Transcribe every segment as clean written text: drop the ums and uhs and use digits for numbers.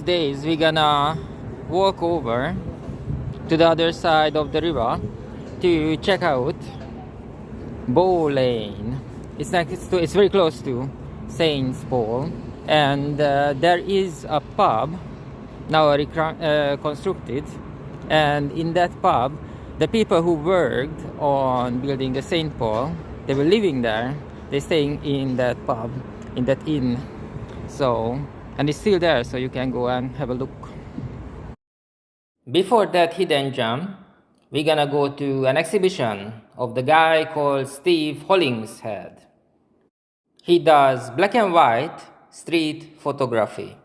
Days we're gonna walk over to the other side of the river to check out Bow Lane. It's very close to Saints Paul, and there is a pub now constructed, and in that pub the people who worked on building the Saint Paul, they were living there, they're staying in that pub, in that inn. So, and it's still there, so you can go and have a look. Before that hidden gem, we're gonna go to an exhibition of the guy called Steve Hollingshead. He does black and white street photography.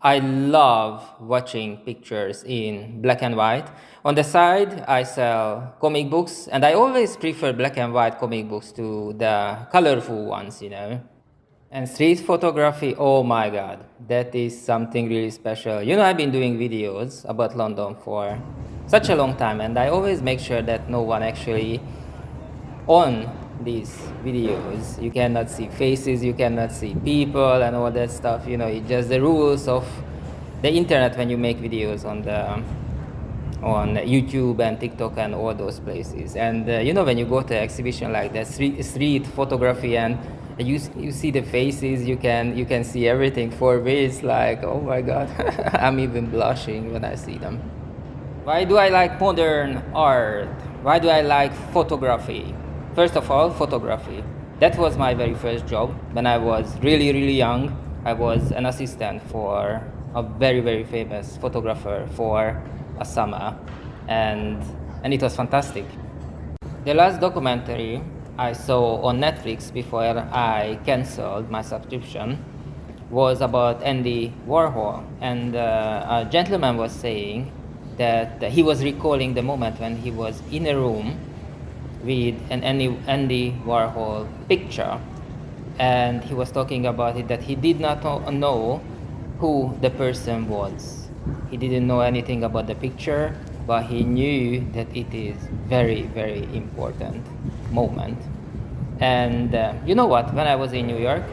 I love watching pictures in black and white. On the side, I sell comic books, and I always prefer black and white comic books to the colorful ones, you know. And street photography, oh my god, that is something really special. You know, I've been doing videos about London for such a long time, and I always make sure that no one actually on these videos. You cannot see faces, you cannot see people and all that stuff. You know, it's just the rules of the internet when you make videos on YouTube and TikTok and all those places. And you know, when you go to an exhibition like that, street photography, and you see the faces, you can see everything for me. It's like, oh my god, I'm even blushing when I see them. Why do I like modern art? Why do I like photography? First of all, photography. That was my very first job when I was really, really young. I was an assistant for a very, very famous photographer for a summer, and it was fantastic. The last documentary I saw on Netflix before I cancelled my subscription was about Andy Warhol, and a gentleman was saying that he was recalling the moment when he was in a room with an Andy Warhol picture, and he was talking about it, that he did not know who the person was. He didn't know anything about the picture, but he knew that it is very, very important moment. And you know what, when I was in New York,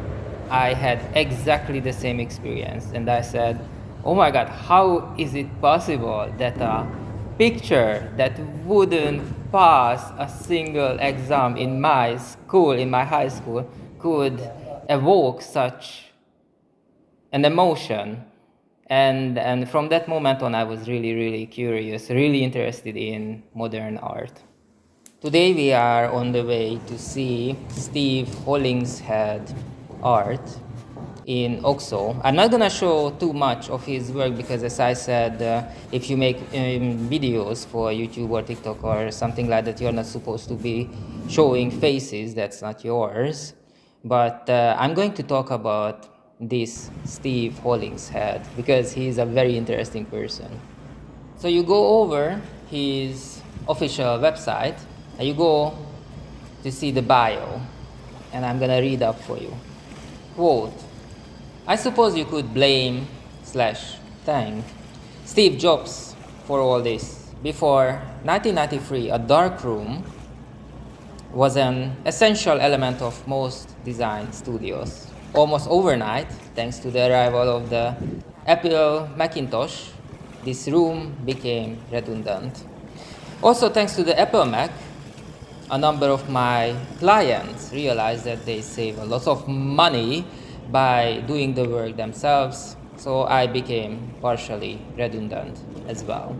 I had exactly the same experience, and I said, oh my god, how is it possible that a picture that wouldn't pass a single exam in my school, in my high school, could evoke such an emotion? And from that moment on, I was really, really curious, really interested in modern art. Today we are on the way to see Steve Hollingshead art in Oxo. I'm not gonna show too much of his work because, as I said, if you make videos for YouTube or TikTok or something like that, you're not supposed to be showing faces. That's not yours. But I'm going to talk about this Steve Hollingshead because he's a very interesting person. So you go over his official website and you go to see the bio, and I'm gonna read up for you. Quote, I suppose you could blame / thank Steve Jobs for all this. Before 1993, a dark room was an essential element of most design studios. Almost overnight, thanks to the arrival of the Apple Macintosh, this room became redundant. Also, thanks to the Apple Mac, a number of my clients realized that they save a lot of money by doing the work themselves, so I became partially redundant as well.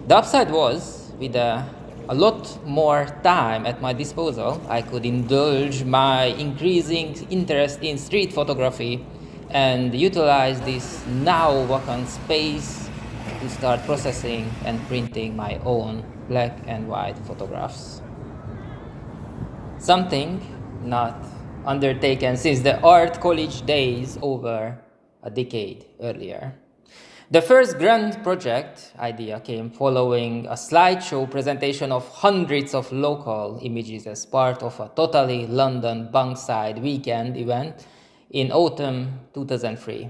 The upside was, with a lot more time at my disposal, I could indulge my increasing interest in street photography and utilize this now vacant space to start processing and printing my own black and white photographs. Something not undertaken since the art college days over a decade earlier. The first grand project idea came following a slideshow presentation of hundreds of local images as part of a totally London Bankside weekend event in autumn 2003.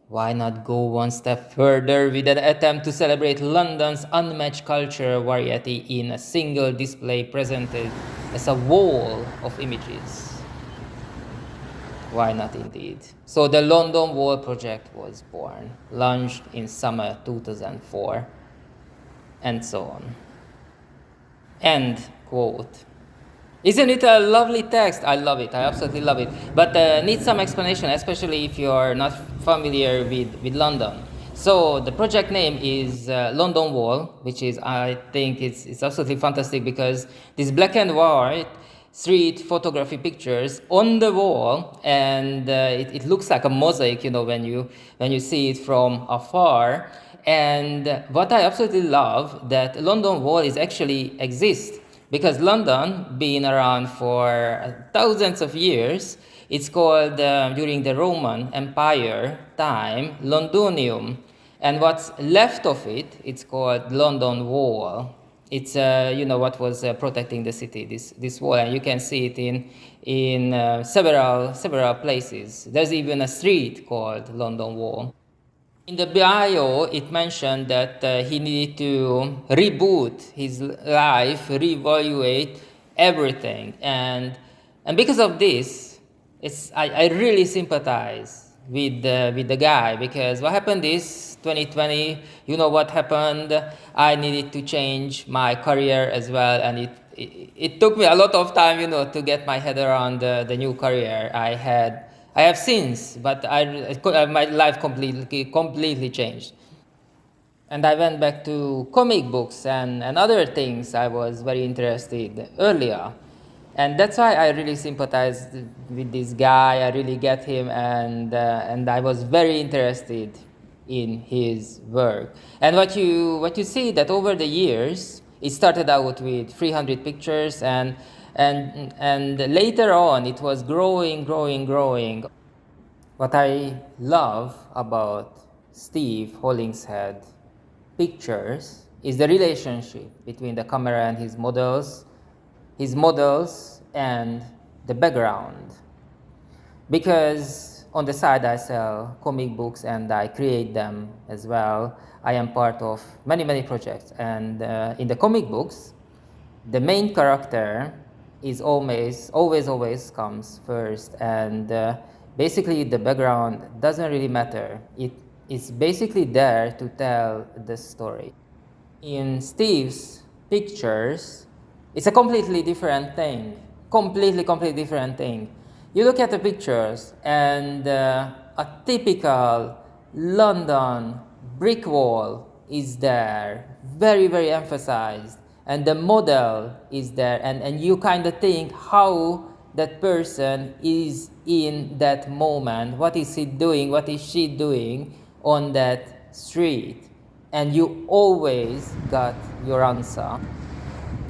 Why not go one step further with an attempt to celebrate London's unmatched cultural variety in a single display presented as a wall of images? Why not indeed? So the London Wall project was born, launched in summer 2004, and so on. End quote. Isn't it a lovely text? I love it. I absolutely love it. But needs some explanation, especially if you're not familiar with London. So the project name is London Wall, which is, I think, it's absolutely fantastic because this black and white street photography pictures on the wall, and it looks like a mosaic, when you see it from afar. And what I absolutely love that London Wall is actually exists because London, being around for thousands of years, it's called during the Roman Empire time Londonium, and what's left of it, it's called London Wall. It's what was protecting the city, this wall, and you can see it in several places. There's even a street called London Wall. In the bio, it mentioned that he needed to reboot his life, reevaluate everything, and because of this, I really sympathize with the guy, because what happened is 2020. You know what happened? I needed to change my career as well, and it took me a lot of time, to get my head around the new career I have since, but my life completely changed. And I went back to comic books and other things I was very interested earlier. And that's why I really sympathized with this guy. I really get him, and I was very interested in his work. And what you see that over the years, it started out with 300 pictures, and later on it was growing. What I love about Steve Hollingshead pictures is the relationship between the camera and his models and the background. Because on the side I sell comic books and I create them as well. I am part of many projects, and in the comic books, the main character is always comes first, and basically the background doesn't really matter. It is basically there to tell the story. In Steve's pictures, it's a completely different thing. Completely different thing. You look at the pictures, and a typical London brick wall is there, very emphasized, and the model is there, and you kind of think how that person is in that moment. What is he doing? What is she doing on that street? And you always got your answer.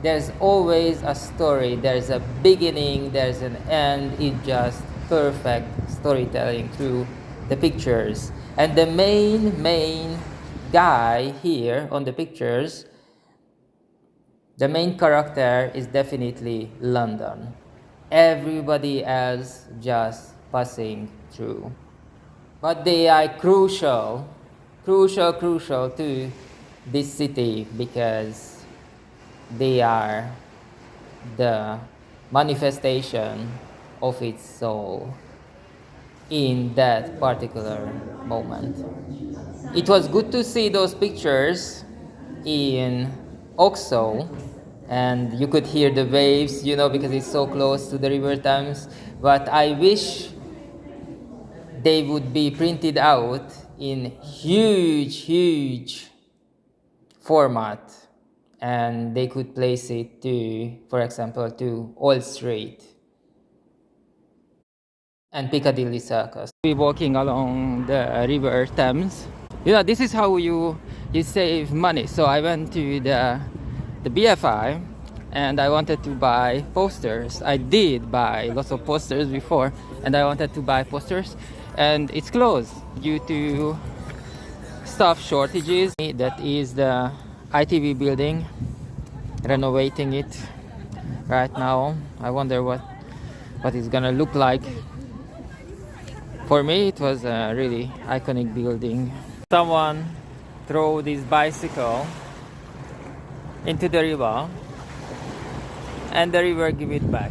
There's always a story, there's a beginning, there's an end. It's just perfect storytelling through the pictures. And the main guy here on the pictures, the main character is definitely London. Everybody else just passing through. But they are crucial to this city, because they are the manifestation of its soul in that particular moment. It was good to see those pictures in Oxo, and you could hear the waves, because it's so close to the River Thames. But I wish they would be printed out in huge format, and they could place it to, for example, to Old Street and Piccadilly Circus. We're walking along the River Thames. This is how you save money. So I went to the BFI, and I wanted to buy posters. I did buy lots of posters before, and I wanted to buy posters, and it's closed due to staff shortages. That is the ITV building, renovating it right now. I wonder what it's gonna look like. For me, it was a really iconic building. Someone threw this bicycle into the river, and the river gave it back.